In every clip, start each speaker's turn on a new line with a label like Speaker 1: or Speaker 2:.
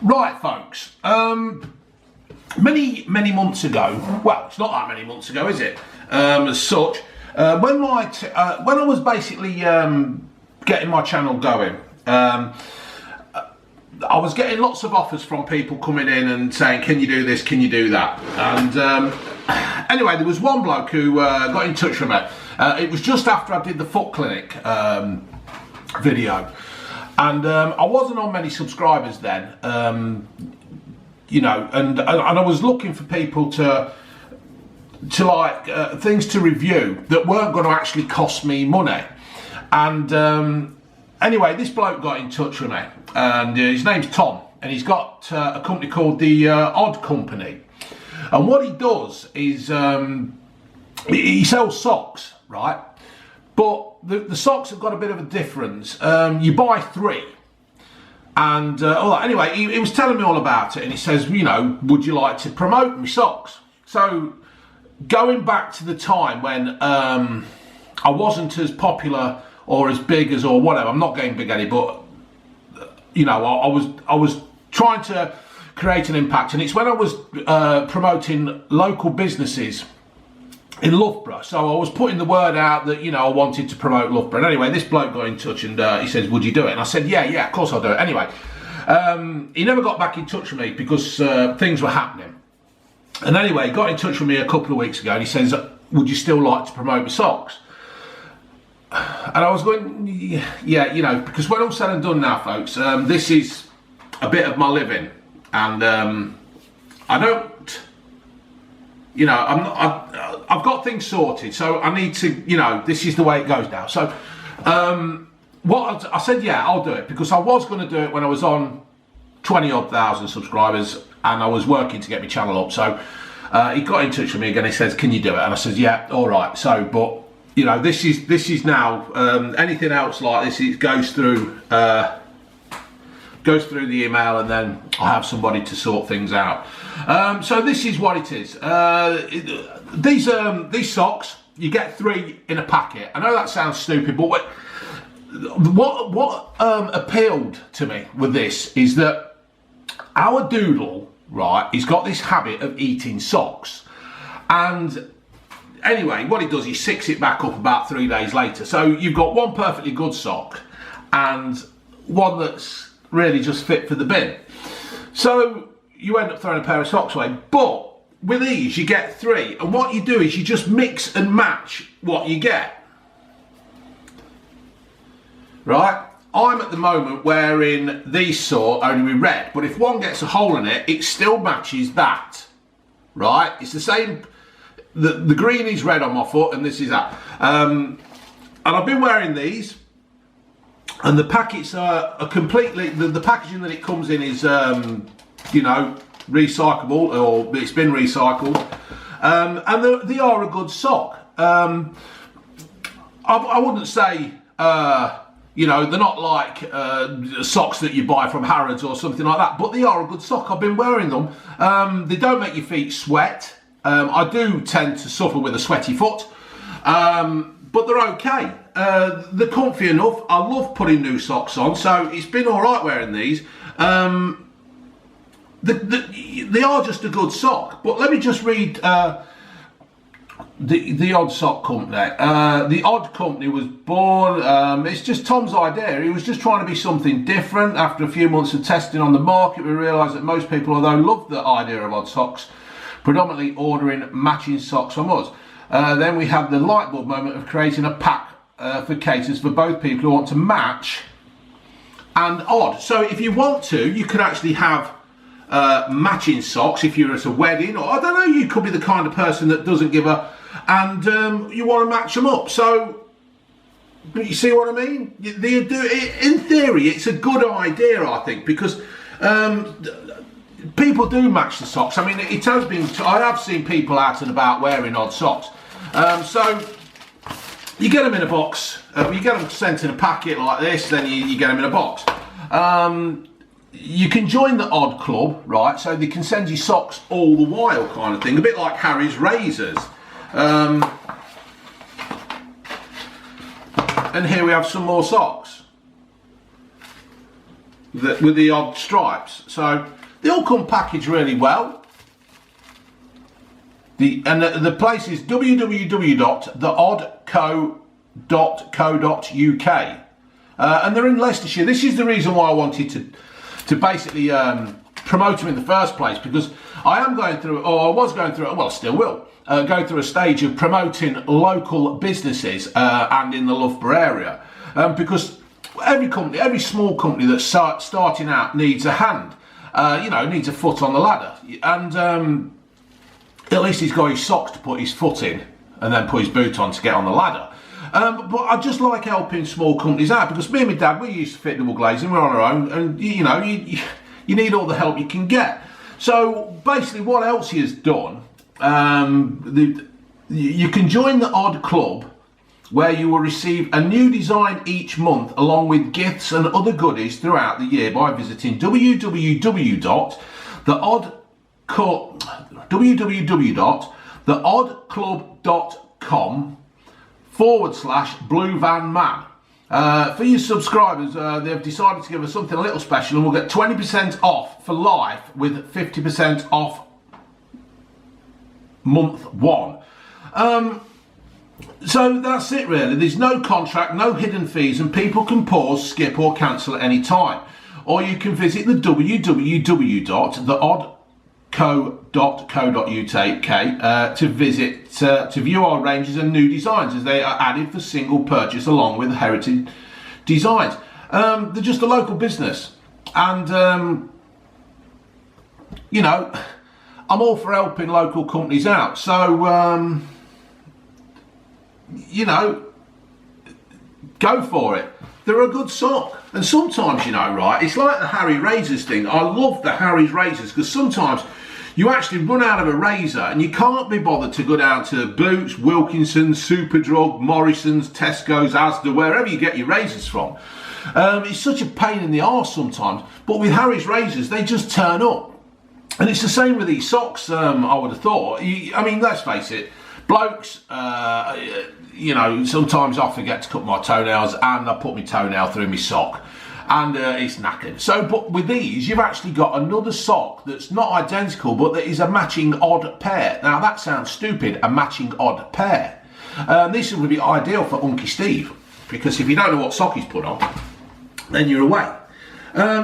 Speaker 1: Right, folks. Many months ago. Well, it's not that many months ago, is it? As such, when I was basically getting my channel going, I was getting lots of offers from people coming in and saying, "Can you do this? Can you do that?" And anyway, there was one bloke who got in touch with me. It was just after I did the foot clinic video. And I wasn't on many subscribers then, you know, and I was looking for people to like things to review that weren't going to actually cost me money. And anyway, this bloke got in touch with me, and his name's Tom, and he's got a company called the Odd Company. And what he does is he sells socks, right? But the socks have got a bit of a difference. You buy 3. And anyway, he was telling me all about it, and he says, you know, would you like to promote my socks? So going back to the time when I wasn't as popular or as big as or whatever, I'm not getting big at it, but you know, I was trying to create an impact, and it's when I was promoting local businesses in Loughborough. So I was putting the word out that, you know, I wanted to promote Loughborough. And anyway, this bloke got in touch, and he says, would you do it? And I said, yeah, of course I'll do it. Anyway, he never got back in touch with me because things were happening. And anyway, he got in touch with me a couple of weeks ago, and he says, would you still like to promote my socks? And I was going, yeah, you know, because when I'm said and done now, folks, this is a bit of my living. And I don't, you know, I've got things sorted, so I need to, you know, this is the way it goes now. So what I said, yeah, I'll do it, because I was going to do it when I was on 20-odd thousand subscribers, and I was working to get my channel up. So he got in touch with me again. He says, can you do it? And I said, yeah, all right. So, but you know, this is now anything else like this, it goes through the email, and then I have somebody to sort things out. So this is what it is. These socks, you get 3 in a packet. I know that sounds stupid, but what appealed to me with this is that our doodle, right, he's got this habit of eating socks. And anyway, what he does, he sicks it back up about 3 days later. So you've got one perfectly good sock and one that's really just fit for the bin. So you end up throwing a pair of socks away. But with these, you get 3. And what you do is you just mix and match what you get. Right? I'm at the moment wearing these sort, only with red. But if one gets a hole in it, it still matches that. Right? It's the same. The green is red on my foot, and this is that. And I've been wearing these. And the packets are completely, the packaging that it comes in is, you know, recyclable, or it's been recycled. And they are a good sock. I wouldn't say, you know, they're not like socks that you buy from Harrods or something like that, but they are a good sock. I've been wearing them. They don't make your feet sweat. I do tend to suffer with a sweaty foot. But they're okay. They're comfy enough. I love putting new socks on, so it's been all right wearing these. They are just a good sock. But let me just read the Odd Sock Company. The Odd Company was born, it's just Tom's idea. He was just trying to be something different. After a few months of testing on the market, we realised that most people, although love the idea of odd socks, predominantly ordering matching socks from us. Then we had the light bulb moment of creating a pack for cases for both people who want to match and odd. So if you want to, you could actually have matching socks if you're at a wedding, or I don't know, you could be the kind of person that doesn't give a, and you want to match them up. So you see what I mean? In theory, it's a good idea, I think, because people do match the socks. I mean, it has been, I have seen people out and about wearing odd socks. So you get them in a box, you get them sent in a packet like this, then you get them in a box. You can join the Odd Club, right? So they can send you socks all the while, kind of thing, a bit like Harry's razors. And here we have some more socks. with the odd stripes. So they all come packaged really well. The place is www.theoddco.co.uk, and they're in Leicestershire. This is the reason why I wanted to basically promote them in the first place, because I am going through, or I was going through, well, still will, go through a stage of promoting local businesses and in the Loughborough area, because every small company that's starting out needs a hand, needs a foot on the ladder, and at least he's got his socks to put his foot in and then put his boot on to get on the ladder. But I just like helping small companies out, because me and my dad, we used to fit double glazing, we're on our own, and you need all the help you can get. So basically what else he has done, you can join the Odd Club, where you will receive a new design each month along with gifts and other goodies throughout the year by visiting www.theoddclub.com/Blue Van Man. For your subscribers, they've decided to give us something a little special, and we'll get 20% off for life with 50% off month one. So that's it really. There's no contract, no hidden fees, and people can pause, skip or cancel at any time. Or you can visit the www.theoddco.co.uk to view our ranges and new designs, as they are added for single purchase along with heritage designs. They're just a local business, and I'm all for helping local companies out. So go for it. They're a good sock. And sometimes, right, it's like the Harry razors thing. I love the Harry's razors, because sometimes you actually run out of a razor and you can't be bothered to go down to Boots, Wilkinson's, Superdrug, Morrison's, Tesco's, Asda, wherever you get your razors from. It's such a pain in the arse sometimes, but with Harry's razors, they just turn up. And it's the same with these socks, I would have thought. Let's face it, blokes, sometimes I forget to cut my toenails, and I put my toenail through my sock, and it's knackered. So, but with these, you've actually got another sock that's not identical, but that is a matching odd pair. Now, that sounds stupid, a matching odd pair. This would be ideal for Unky Steve, because if you don't know what sock he's put on, then you're away.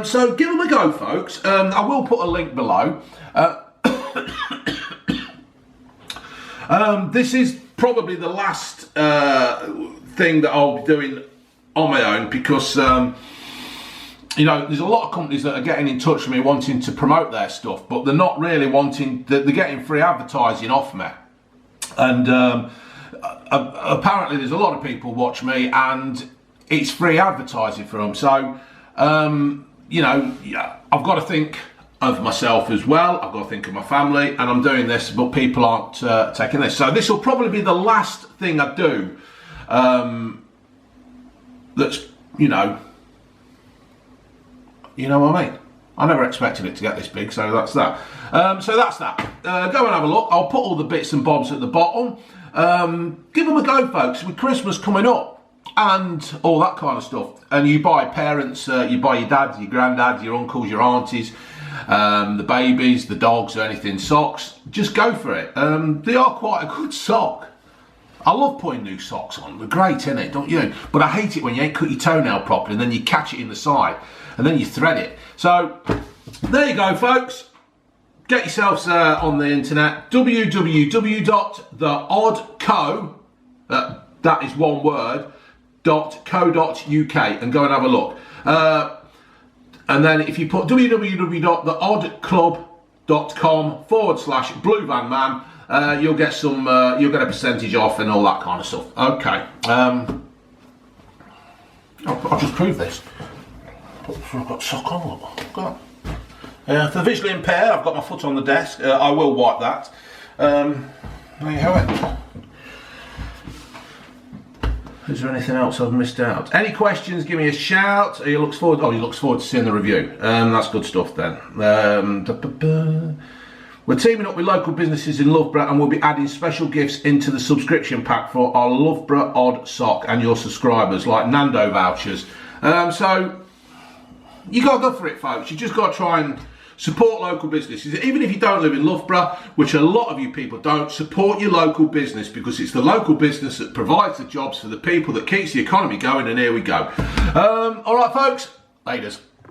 Speaker 1: So give them a go, folks. I will put a link below. This is probably the last thing that I'll be doing on my own, because there's a lot of companies that are getting in touch with me wanting to promote their stuff, but they're not really wanting, they're getting free advertising off me. And apparently there's a lot of people watch me and it's free advertising for them. So I've got to think of myself as well. I've got to think of my family, and I'm doing this, but people aren't taking this. So this will probably be the last thing I do. That's you know what I mean. I never expected it to get this big, so that's that. Go and have a look. I'll put all the bits and bobs at the bottom. Give them a go, folks. With Christmas coming up and all that kind of stuff, and you buy parents, you buy your dads, your granddads, your uncles, your aunties, the babies, the dogs, or anything, socks, just go for it. They are quite a good sock. I love putting new socks on. They're great, innit? Don't you? But I hate it when you ain't cut your toenail properly and then you catch it in the side and then you thread it. So there you go, folks. Get yourselves on the internet, www.theoddco, that is one word, .co.uk, and go and have a look. And then if you put www.theoddclub.com/Blue Van Man, you'll get a percentage off and all that kind of stuff. Okay. I'll just prove this. I've got sock on. Look. Go on. For the visually impaired, I've got my foot on the desk. I will wipe that. There you have it. Is there anything else I've missed out? Any questions, give me a shout. He looks forward to seeing the review. That's good stuff then. We're teaming up with local businesses in Loughborough, and we'll be adding special gifts into the subscription pack for our Loughborough Odd Sock and your subscribers, like Nando vouchers. So you got to go for it, folks. You just got to try and support local businesses. Even if you don't live in Loughborough, which a lot of you people don't, support your local business, because it's the local business that provides the jobs for the people, that keeps the economy going, and here we go. All right, folks, laters.